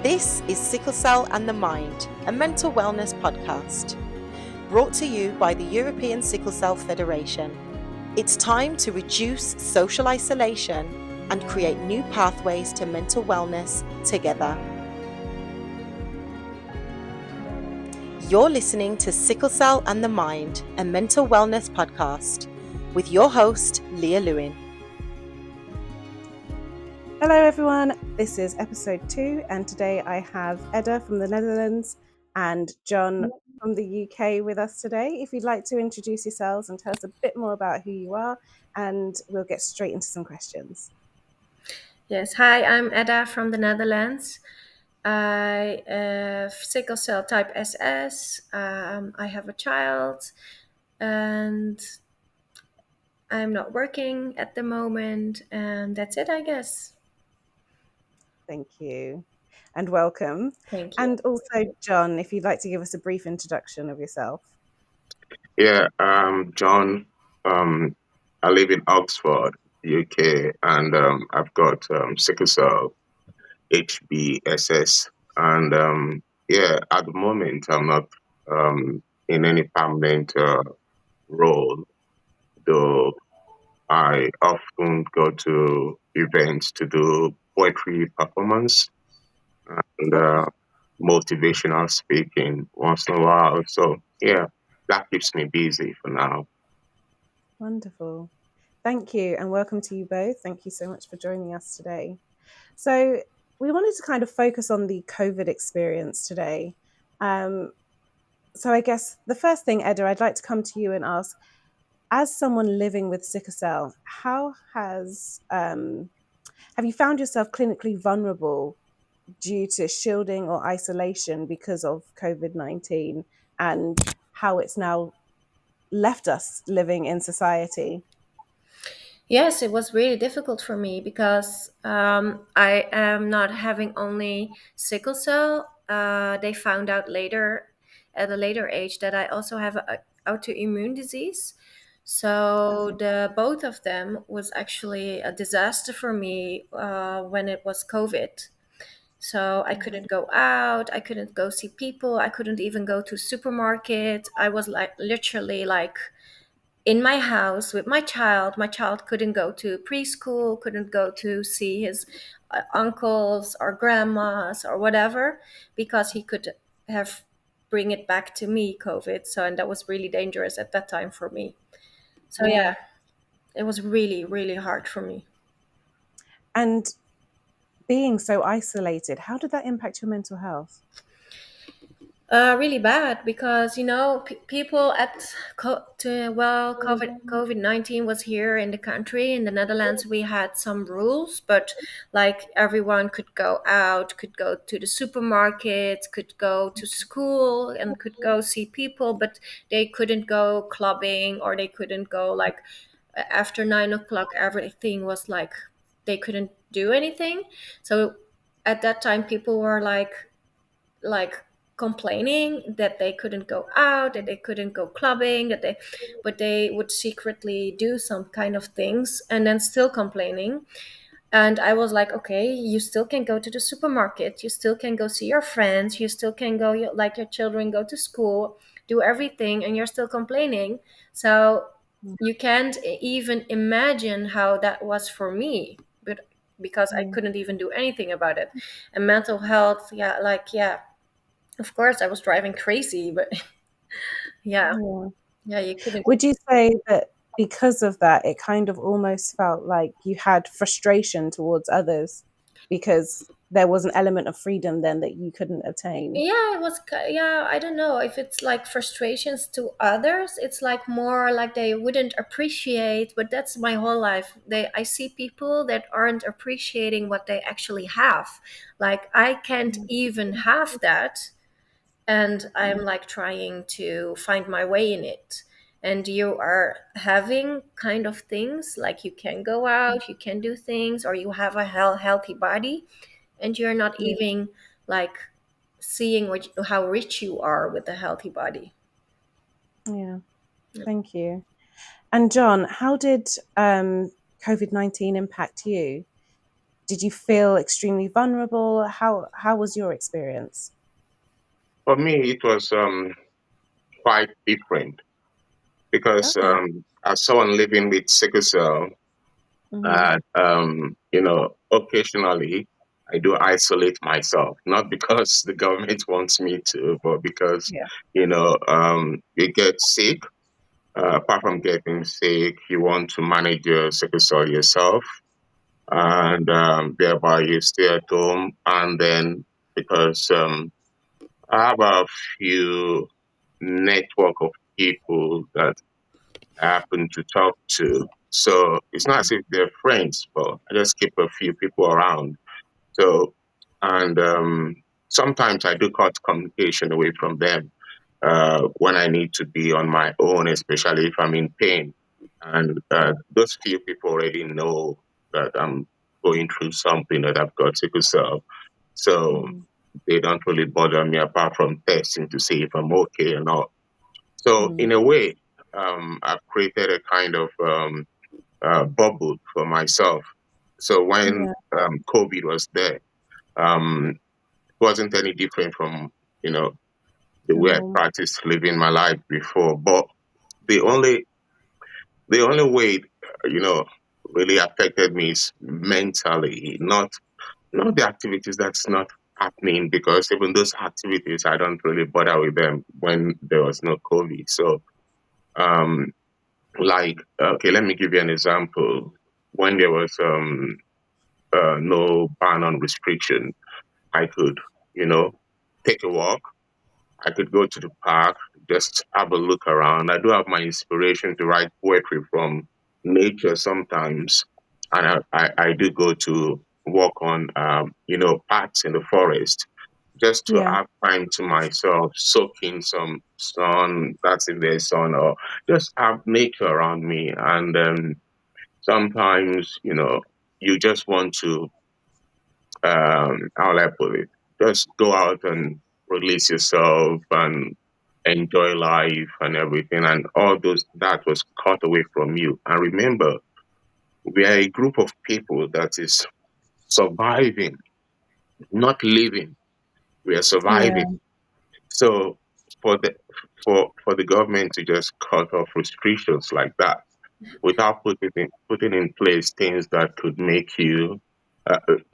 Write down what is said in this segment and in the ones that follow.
This is Sickle Cell and the Mind, a mental wellness podcast, brought to you by the European Sickle Cell Federation. It's time to reduce social isolation and create new pathways to mental wellness together. You're listening to Sickle Cell and the Mind, a mental wellness podcast, with your host, Leah Lewin. Hello everyone, this is episode 2 and today I have Edda from the Netherlands and John from the UK with us today. If you'd like to introduce yourselves and tell us a bit more about who you are, and we'll get straight into some questions. Yes, hi, I'm Edda from the Netherlands. I have sickle cell type SS. I have a child and I'm not working at the moment, and that's it, I guess. Thank you and welcome. Thank you. And also, John, if you'd like to give us a brief introduction of yourself. Yeah, John. I live in Oxford, UK, and I've got sickle cell HBSS. And at the moment, I'm not in any permanent role, though I often go to events to do poetry performance and motivational speaking once in a while. So, yeah, that keeps me busy for now. Wonderful. Thank you and welcome to you both. Thank you so much for joining us today. So we wanted to kind of focus on the COVID experience today. So I guess the first thing, Edda, I'd like to come to you and ask, as someone living with sickle cell, how have you found yourself clinically vulnerable due to shielding or isolation because of COVID-19, and how it's now left us living in society? Yes, it was really difficult for me because I am not having only sickle cell. They found out later, at a later age, that I also have an autoimmune disease. So the both of them was actually a disaster for me when it was COVID. So I couldn't go out, I couldn't go see people, I couldn't even go to supermarket. I was like literally like in my house with my child. My child couldn't go to preschool, couldn't go to see his uncles or grandmas or whatever, because he could have bring it back to me, COVID. So, and that was really dangerous at that time for me. So yeah, it was really, really hard for me. And being so isolated, how did that impact your mental health? Really bad, because people COVID-19 was here in the country in the Netherlands. We had some rules, but like everyone could go out, could go to the supermarket, could go to school, and could go see people, but they couldn't go clubbing, or they couldn't go like after 9 o'clock. Everything was like they couldn't do anything. So at that time, people were like complaining that they couldn't go out, that they couldn't go clubbing, but they would secretly do some kind of things and then still complaining. And I was like, okay, you still can go to the supermarket, you still can go see your friends, you still can go, like, your children go to school, do everything, and you're still complaining. So you can't even imagine how that was for me, but because I couldn't even do anything about it. And mental health, yeah, of course, I was driving crazy, but yeah, you couldn't. Would you say that because of that, it kind of almost felt like you had frustration towards others because there was an element of freedom then that you couldn't obtain? Yeah, it was. Yeah, I don't know if it's like frustrations to others. It's like more like they wouldn't appreciate. But that's my whole life. I see people that aren't appreciating what they actually have. Like I can't even have that, and I'm like trying to find my way in it. And you are having kind of things like you can go out, you can do things, or you have a healthy body, and you're not even like seeing how rich you are with a healthy body. Yeah, thank you. And John, how did COVID-19 impact you? did you feel extremely vulnerable? How was your experience? For me, it was quite different because Okay. as someone living with sickle cell, Hmm. occasionally I do isolate myself, not because the government wants me to, but because, Yeah. you get sick. Apart from getting sick, you want to manage your sickle cell yourself, and thereby you stay at home. And then because I have a few network of people that I happen to talk to. So it's not as if they're friends, but I just keep a few people around. So, and sometimes I do cut communication away from them when I need to be on my own, especially if I'm in pain. And those few people already know that I'm going through something, that I've got sickle cell. So Mm-hmm. they don't really bother me apart from testing to see if I'm okay or not. So Mm. in a way, I've created a kind of bubble for myself. So when Yeah. COVID was there, it wasn't any different from you know the The way I norm. practiced living my life before. But the only the only way really affected me is mentally, not the activities that's not happening, because even those activities I don't really bother with them when there was no COVID. So um like, okay, let me give you an example. When there was no ban on restriction, I could, you know, take a walk. I could go to the park, just have a look around. I do have my inspiration to write poetry from nature sometimes, and I do go to walk on, paths in the forest, just to Yeah. have time to myself, soak in some sun. That's if there's sun, or just have nature around me. And sometimes, you just want to, how will I put it? Just go out and release yourself and enjoy life and everything. And all those that was cut away from you. And remember, we are a group of people that is surviving, not living. We are surviving. Yeah. So for the for the government to just cut off restrictions like that without putting in place things that could make you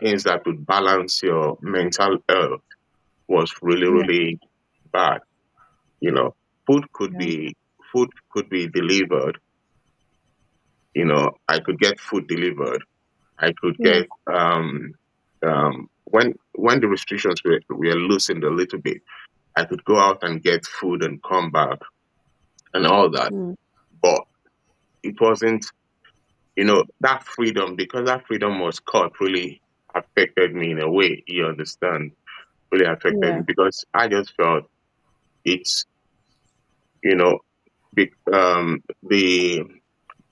things that would balance your mental health was really, Yeah. really bad. You know, food could Yeah. be delivered. I could get food delivered. I could Yeah. get when the restrictions were loosened a little bit, I could go out and get food and come back and all that. Mm. But it wasn't, that freedom, because that freedom was cut, really affected me in a way. You understand? Really affected me Yeah. because I just felt it's, you know, the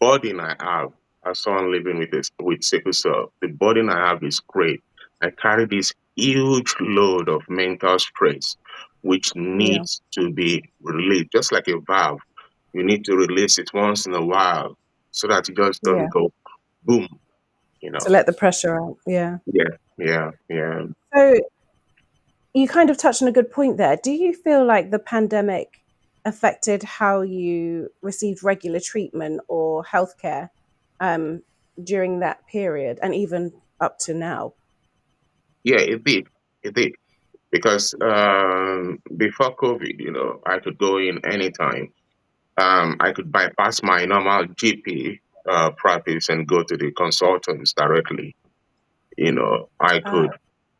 burden I have as someone living with sickle cell. The burden I have is great. I carry this huge load of mental stress, which Yeah. needs to be released, just like a valve. You need to release it once in a while so that it just doesn't Yeah. go boom. You know. To let the pressure out. Yeah. Yeah, yeah, yeah. So you kind of touched on a good point there. Do you feel like the pandemic affected how you received regular treatment or healthcare um, during that period and even up to now? Yeah, it did. It did. Because before COVID, I could go in anytime. I could bypass my normal GP practice and go to the consultants directly. I Ah, could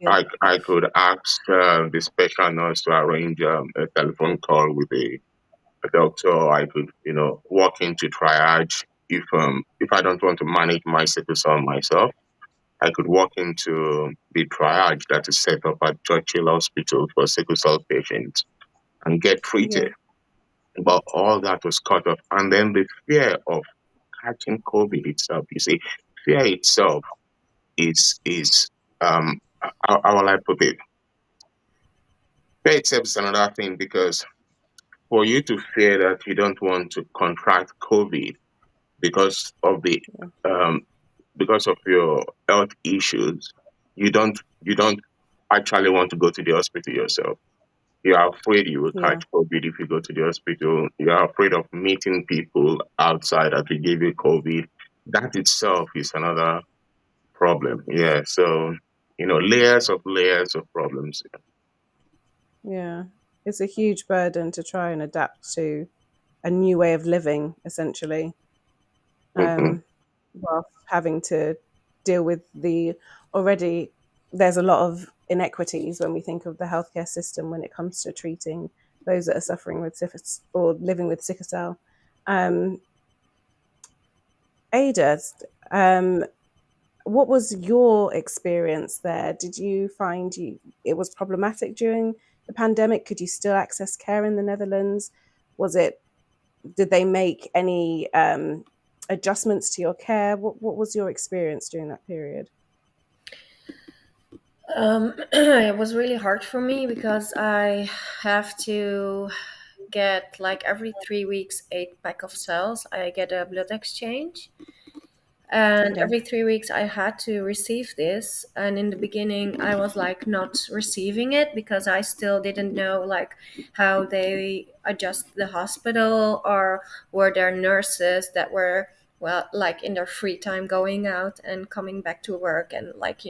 good. I could ask the special nurse to arrange a telephone call with a doctor. I could, walk into triage if I don't want to manage my sickle cell myself. I could walk into the triage that is set up at Churchill Hospital for sickle cell patients and get Yeah. treated. But all that was cut off. And then the fear of catching COVID itself, you see, fear itself is how will I put it? Fear itself is another thing, because for you to fear that you don't want to contract COVID because of the Yeah. um, because of your health issues, you don't actually want to go to the hospital yourself. You are afraid you will Yeah. catch COVID if you go to the hospital. You are afraid of meeting people outside that will give you COVID. That itself is another problem. Yeah. So, layers of problems. Yeah. It's a huge burden to try and adapt to a new way of living, essentially, Hmm. whilst having to deal with the already, there's a lot of inequities when we think of the healthcare system when it comes to treating those that are suffering with syphilis or living with sickle cell. Um, Ada, um, what was your experience there? Did you find it was problematic during the pandemic? Could you still access care in the Netherlands? Was it Did they make any adjustments to your care? What was your experience during that period? It was really hard for me because I have to get like every 3 weeks 8 pack of cells. I get a blood exchange, and Okay. every 3 weeks I had to receive this. And in the beginning I was like not receiving it because I still didn't know like how they adjust the hospital, or were there nurses that were, well, like in their free time going out and coming back to work, and like,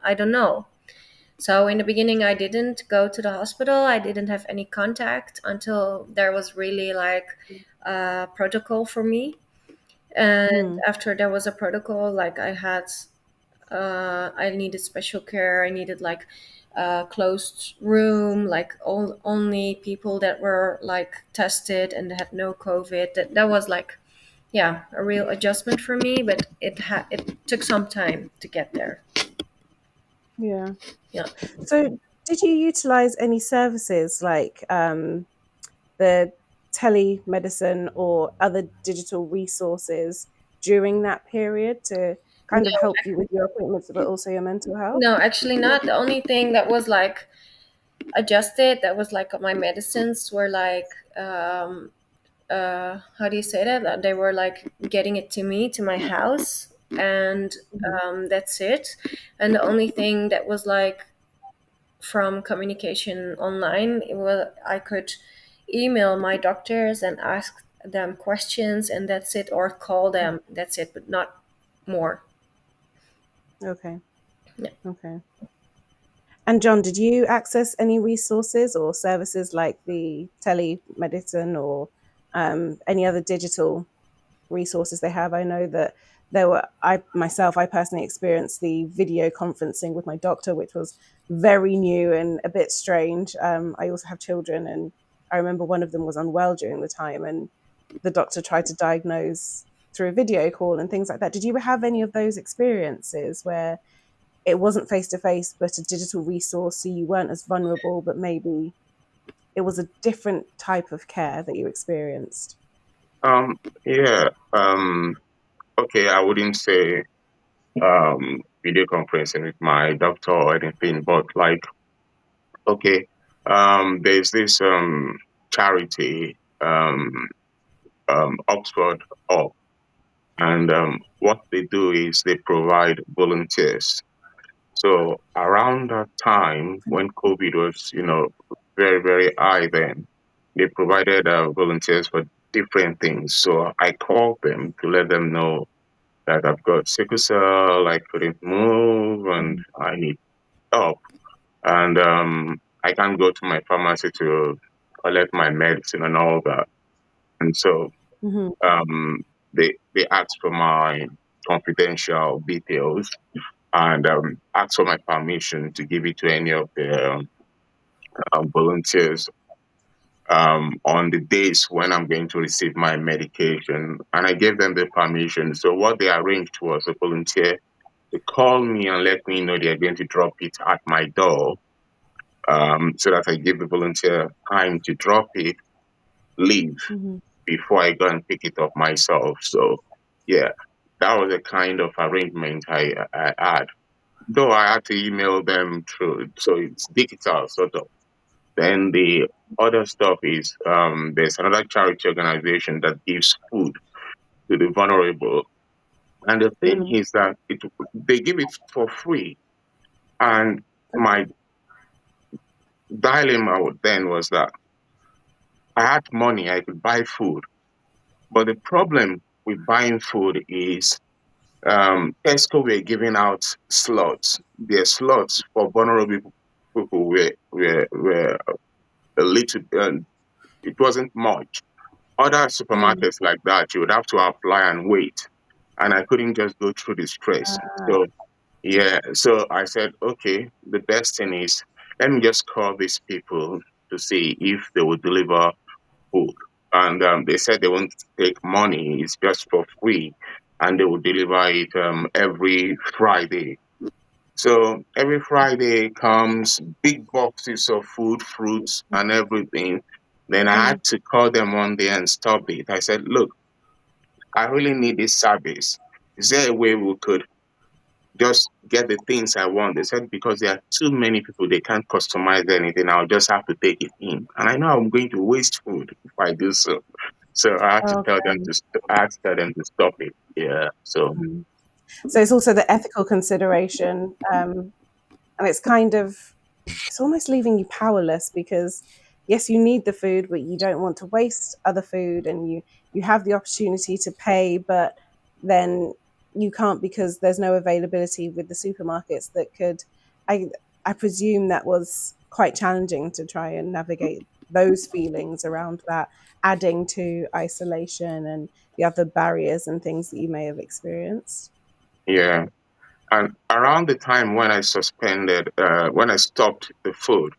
I don't know. So in the beginning I didn't go to the hospital, I didn't have any contact until there was really like a protocol for me. And Mm, after there was a protocol, like I needed special care. I needed like a closed room, like only people that were like tested and had no COVID. That was like, yeah, a real adjustment for me, but it took some time to get there. yeah. Yeah. So, did you utilize any services like the telemedicine or other digital resources during that period to kind of help you with your appointments, but also your mental health? No, actually not. The only thing that was like adjusted, that was like my medicines were like, how do you say that? They were like getting it to me to my house, and Hmm. that's it. And the only thing that was like from communication online, it was I could email my doctors and ask them questions, and that's it, or call them. That's it, but not more. Okay. Yeah. Okay. And John, did you access any resources or services like the telemedicine or any other digital resources they have? I know that I personally experienced the video conferencing with my doctor, which was very new and a bit strange. I also have children, and I remember one of them was unwell during the time, and the doctor tried to diagnose through a video call and things like that. Did you have any of those experiences where it wasn't face to face, but a digital resource, so you weren't as vulnerable, but maybe it was a different type of care that you experienced? Um, yeah. Okay, I wouldn't say video conferencing with my doctor or anything, but like, okay, there's this charity, Oxford Up, and what they do is they provide volunteers. So around that time when COVID was, very, very high then, they provided volunteers for different things. So I called them to let them know that I've got sickle cell, I couldn't move, and I need help. And I can't go to my pharmacy to collect my medicine and all that. And so Mm-hmm. they asked for my confidential details and asked for my permission to give it to any of the volunteers on the days when I'm going to receive my medication. And I gave them the permission. So what they arranged was a volunteer to call me and let me know they're going to drop it at my door, so that I give the volunteer time to drop it, leave Mm-hmm. before I go and pick it up myself. So, yeah, that was the kind of arrangement I had. Though I had to email them through, so it's digital sort of. Then the other stuff is there's another charity organization that gives food to the vulnerable. And the thing Mhm. is that they give it for free. And my dilemma then was that I had money, I could buy food. But the problem with buying food is Tesco were giving out slots. Their slots for vulnerable people were a little, it wasn't much. Other Mm. supermarkets like that, you would have to apply and wait. And I couldn't just go through the stress. Ah, So, yeah, so I said, okay, the best thing is let me just call these people to see if they will deliver food. And they said they won't take money, it's just for free. And they will deliver it every Friday. So every Friday comes big boxes of food, fruits, and everything. Then I mm. had to call them one day and stop it. I said, look, I really need this service. Is there a way we could just get the things I want? They said, because there are too many people, they can't customize anything. I'll just have to take it in. And I know I'm going to waste food if I do so. So I had to tell them Okay. to, I had to tell them to stop it. Yeah. So, Mm. So it's also the ethical consideration, and it's kind of it's almost leaving you powerless because yes, you need the food, but you don't want to waste other food, and you have the opportunity to pay, but then you can't because there's no availability with the supermarkets that could. I I presume that was quite challenging to try and navigate those feelings around that, adding to isolation and the other barriers and things that you may have experienced. yeah. And around the time when I stopped the food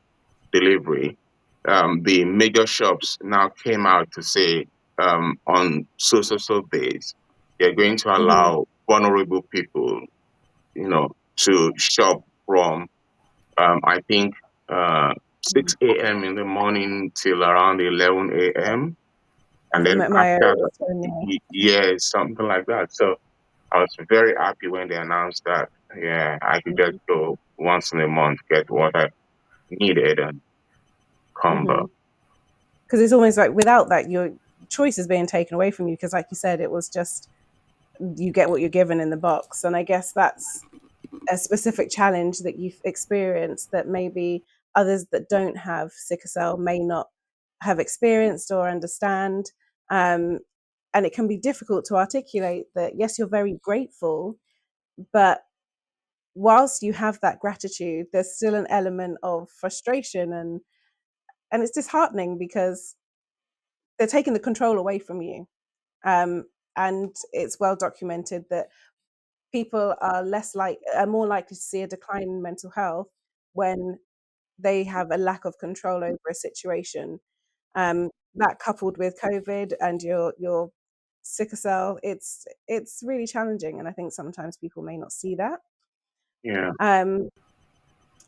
delivery, the major shops now came out to say on so days, they're going to Mhm. allow vulnerable people, to shop from, I think, uh, 6 a.m. in the morning till around 11 a.m. I And think then my area after that, is doing that. yeah, something like that. So I was very happy when they announced that, yeah, I could just go once in a month, get what I needed and come back. Mhm. Because it's almost like without that, your choice is being taken away from you. Because, like you said, it was just you get what you're given in the box, and I guess that's a specific challenge that you've experienced that maybe others that don't have sickle cell may not have experienced or understand. Um, and it can be difficult to articulate that. Yes, you're very grateful, but whilst you have that gratitude, there's still an element of frustration and it's disheartening because they're taking the control away from you. Um, and it's well documented that people are more likely to see a decline in mental health when they have a lack of control over a situation. That coupled with COVID and your sickle cell, it's really challenging, and I think sometimes people may not see that. Yeah. Um,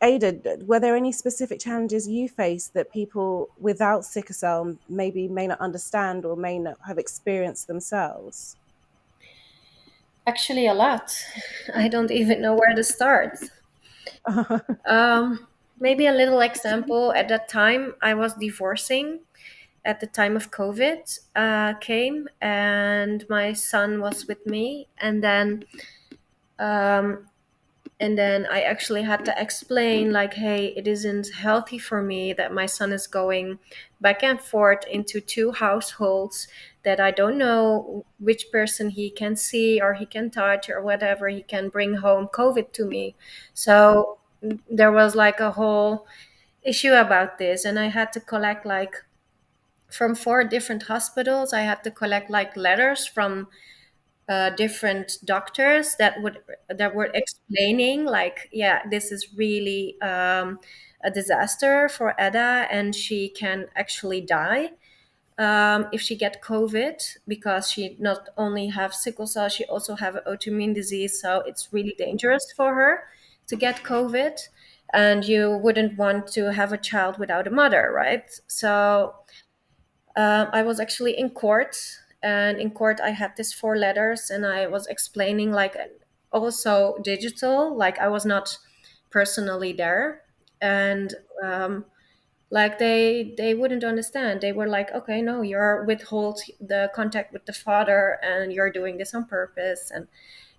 Ada, were there any specific challenges you faced that people without sickle cell maybe may not understand or may not have experienced themselves? Actually, a lot. I don't even know where to start. Um, Maybe a little example. At that time, I was divorcing. At the time of COVID came, and my son was with me, um, and then I actually had to explain, like, hey, it isn't healthy for me that my son is going back and forth into two households that I don't know which person he can see or he can touch or whatever. He can bring home COVID to me. So there was like a whole issue about this, and I had to collect like from four different hospitals. I had to collect like letters from different doctors that were explaining like, yeah, this is really a disaster for Edda, and she can actually die if she get COVID, because she not only have sickle cell, she also have an autoimmune disease. So it's really dangerous for her to get COVID, and you wouldn't want to have a child without a mother, right? So I was actually in court, and in court I had these four letters, and I was explaining like also digital, like I was not personally there, and Like they wouldn't understand. They were like, okay, no, you're withhold the contact with the father and you're doing this on purpose. And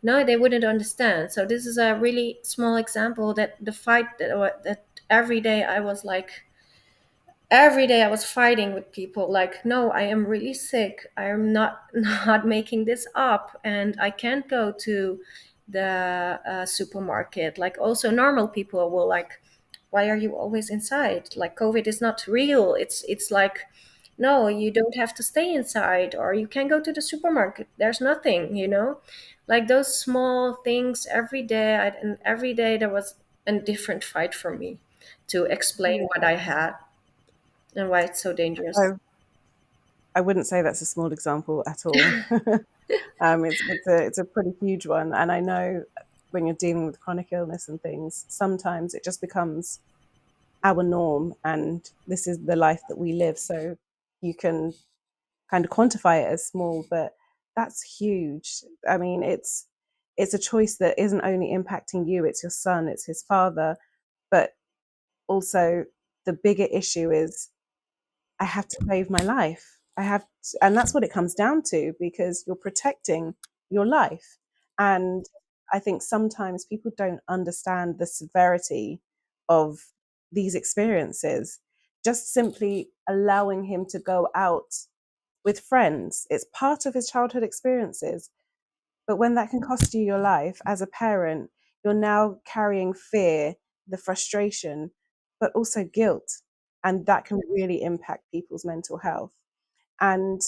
no, they wouldn't understand. So this is a really small example that the fight that every day I was like, every day I was fighting with people like, no, I am really sick, I am not not making this up, and I can't go to the supermarket. Like, also normal people will like, why are you always inside? Like, COVID is not real. It's like, no, you don't have to stay inside, or you can go to the supermarket, there's nothing, like those small things every day. And every day there was a different fight for me to explain what I had and why it's so dangerous. So I wouldn't say that's a small example at all. It's a pretty huge one, and I know when you're dealing with chronic illness and things, sometimes it just becomes our norm, and this is the life that we live. So you can kind of quantify it as small, but that's huge. I mean, it's a choice that isn't only impacting you; it's your son, it's his father, but also the bigger issue is I have to save my life. And that's what it comes down to, because you're protecting your life. And I think sometimes people don't understand the severity of these experiences. Just simply allowing him to go out with friends, it's part of his childhood experiences. But when that can cost you your life as a parent, you're now carrying fear, the frustration, but also guilt. And that can really impact people's mental health. And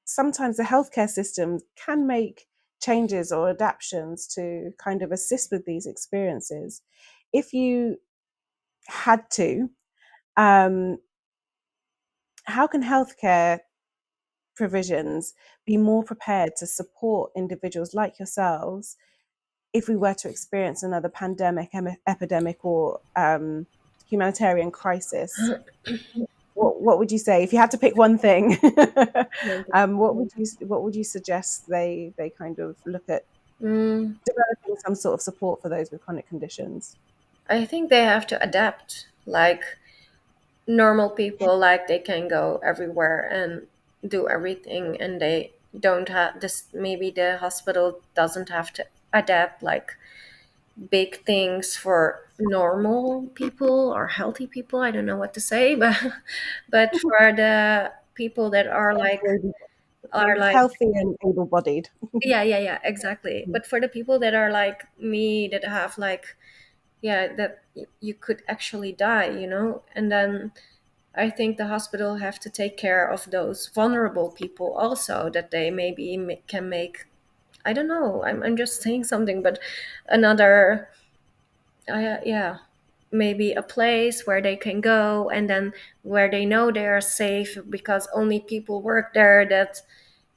sometimes the healthcare system can make changes or adaptations to kind of assist with these experiences. If you had to, um, how can healthcare provisions be more prepared to support individuals like yourselves if we were to experience another pandemic, epidemic, or humanitarian crisis? What would you say if you had to pick one thing? What would you suggest they kind of look at Mm, developing some sort of support for those with chronic conditions? I think they have to adapt. Like normal people, like they can go everywhere and do everything, and they don't have this. Maybe the hospital doesn't have to adapt like big things for normal people or healthy people. I don't know what to say, but for the people that are like Healthy and able-bodied. yeah, exactly. But for the people that are like me, that have like, yeah, that you could actually die, and then I think the hospital have to take care of those vulnerable people also, that they maybe can make, I don't know, I'm just saying something, but another, yeah, maybe a place where they can go, and then where they know they are safe, because only people work there that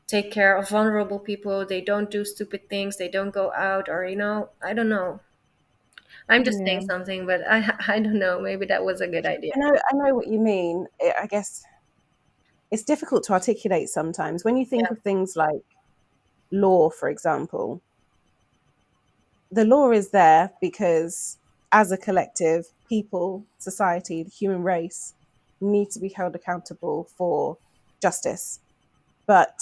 take care of vulnerable people. They don't do stupid things, they don't go out, or I don't know. I'm just saying Yeah, something, but I don't know, maybe that was a good idea. I know what you mean. I guess it's difficult to articulate sometimes when you think Yeah, of things like law, for example. The law is there because, as a collective, people, society, the human race need to be held accountable for justice. But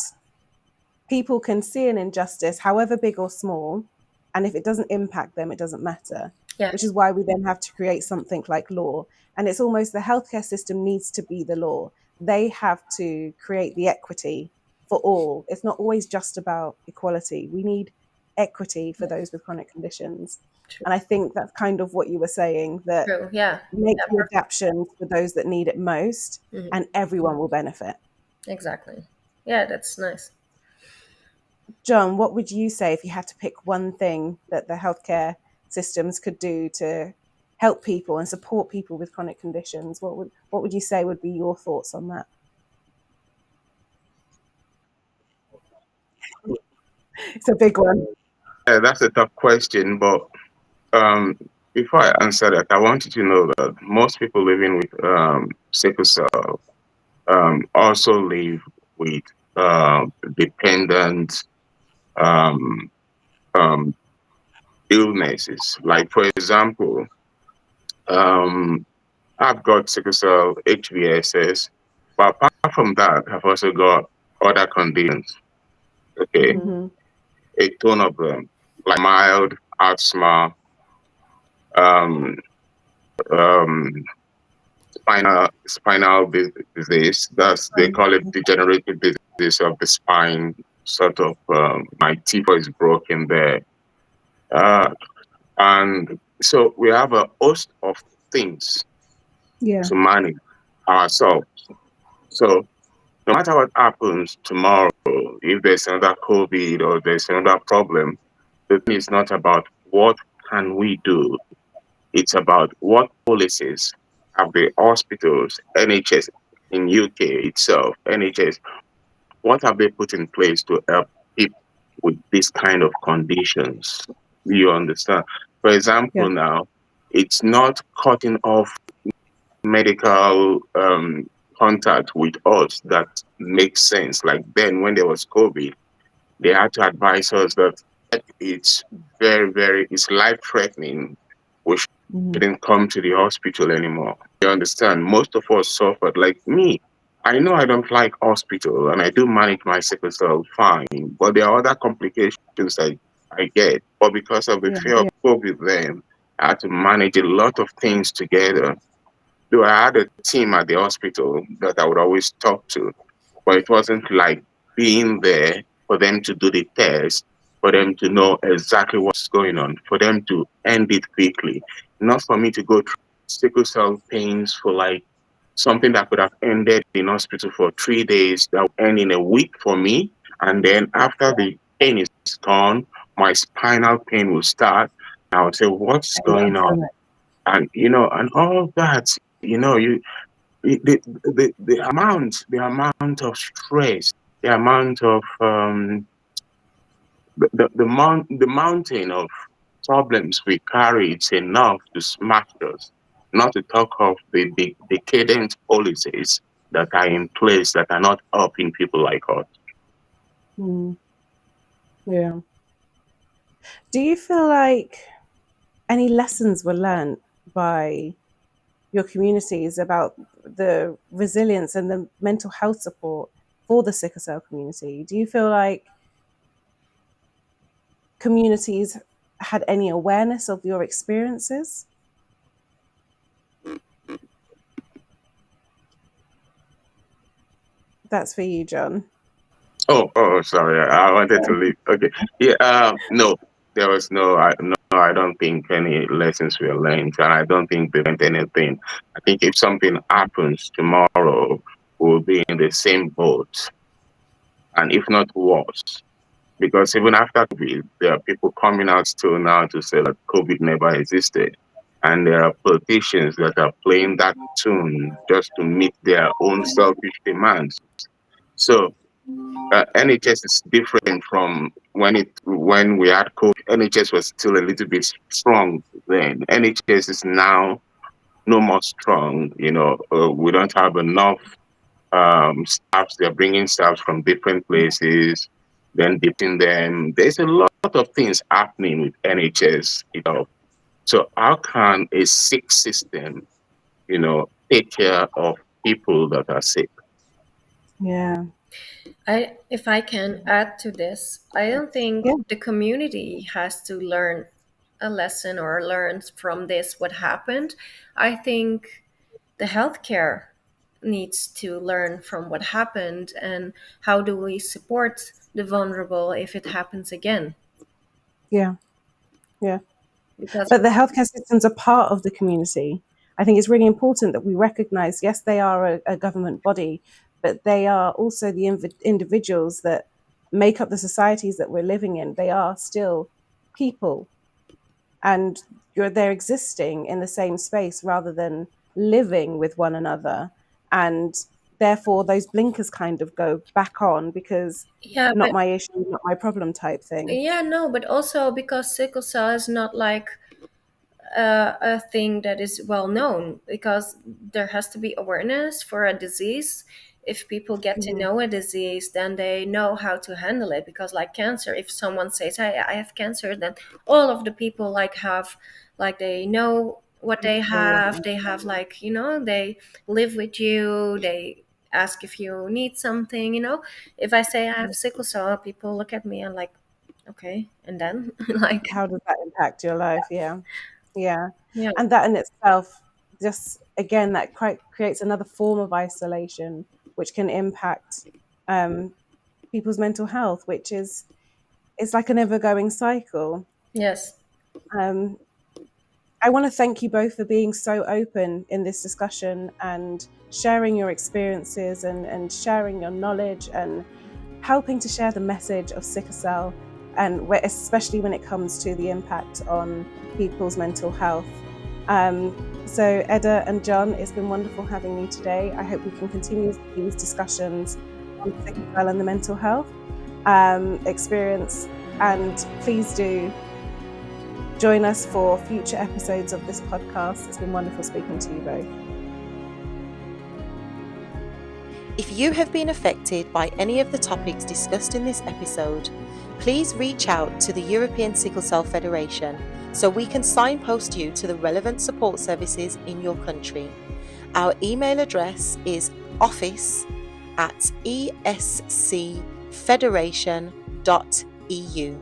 people can see an injustice, however big or small, and if it doesn't impact them, it doesn't matter, yeah, which is why we then have to create something like law. And it's almost the healthcare system needs to be the law. They have to create the equity for all. It's not always just about equality. We need equity for those with chronic conditions. true, And I think that's kind of what you were saying, that true, yeah, make yeah, the perfect. adaptations for those that need it most, Mhm. and everyone will benefit. Exactly. Yeah, that's nice. John, what would you say if you had to pick one thing that the healthcare systems could do to help people and support people with chronic conditions? What would you say would be your thoughts on that? It's a big one. Yeah, that's a tough question, but um, before I answer that, I want you to know that most people living with sickle cell also live with dependent um, um, illnesses. Like, for example, um, I've got sickle cell, HBSS, but apart from that, I've also got other conditions. Okay, Mm-hmm. Mm-hmm. a ton of them, like mild asthma, um, um, spinal disease. That's they call it degenerative disease of the spine. Sort of, my teeth is broken there, uh, and so we have a host of things Yeah. to manage ourselves. So no matter what happens tomorrow, if there's another COVID or there's another problem, the thing is not about what can we do. It's about what policies have the hospitals, NHS in UK itself, NHS, what have they put in place to help people with this kind of conditions? You understand? For Yeah. example, now, it's not cutting off medical contact with us that makes sense. Like then when there was COVID, they had to advise us that it's it's life threatening. We Mm-hmm. shouldn't come to the hospital anymore. You understand? Most of us suffered. Like me, I know I don't like hospital and I do manage my sickle cell fine, but there are other complications I get. But because of the Yeah. fear of COVID then, I had to manage a lot of things together. Though I had a team at the hospital that I would always talk to, but it wasn't like being there for them to do the test, for them to know exactly what's going on, for them to end it quickly. Not for me to go through sickle cell pains for like something that could have ended in hospital for 3 days, that would end in a week for me. And then after the pain is gone, my spinal pain will start. I would say, what's going on? And and all of that, you the amount of stress, the amount of the mountain of problems we carry, it's enough to smash us. Not to talk of the decadent policies that are in place that are not helping people like us. Mm, yeah. Do you feel like any lessons were learned by your communities about the resilience and the mental health support for the sickle cell community? Do you feel like communities had any awareness of your experiences? That's for you, John. Oh, sorry, I wanted to leave. Okay, yeah, no, there was no, I don't think any lessons were learned, and I don't think they learned anything. I think if something happens tomorrow, we'll be in the same boat, and if not worse. Because even after COVID, there are people coming out still now to say that COVID never existed. And there are politicians that are playing that tune just to meet their own selfish demands. So NHS is different from when we had COVID. NHS was still a little bit strong then. NHS is now no more strong. We don't have enough staffs. They're bringing staffs from different places, then dipping them. There's a lot of things happening with NHS itself. So how can a sick system, take care of people that are sick? Yeah. If I can add to this, I don't think Yeah. the community has to learn a lesson or learn from this what happened. I think the healthcare needs to learn from what happened and how do we support the vulnerable if it happens again. Yeah. Yeah. Because But the healthcare systems are part of the community. I think it's really important that we recognize, yes, they are a government body, but they are also the individuals that make up the societies that we're living in. They are still people, and they're existing in the same space rather than living with one another. And therefore, those blinkers kind of go back on because yeah, not but my issue, not my problem type thing. yeah, no, but also because sickle cell is not like a thing that is well known because there has to be awareness for a disease. If people get to Mhm. know a disease, then they know how to handle it. Because like cancer, if someone says, "Hey, I have cancer," then all of the people like have like they know what they have. They have like, they live with you. They ask if you need something. If I say I have sickle cell, people look at me and like, okay, and then like, How does that impact your life? Yeah. Yeah. yeah, And that in itself, just again, that creates another form of isolation, which can impact people's mental health, which is it's like an ever going cycle. yes, Um, I want to thank you both for being so open in this discussion and sharing your experiences and sharing your knowledge and helping to share the message of sickle cell, and especially when it comes to the impact on people's mental health. So Edda and John, it's been wonderful having you today. I hope we can continue these discussions on sickle cell and the mental health experience. And please do join us for future episodes of this podcast. It's been wonderful speaking to you both. If you have been affected by any of the topics discussed in this episode, please reach out to the European Sickle Cell Federation so we can signpost you to the relevant support services in your country. Our email address is office@escfederation.eu.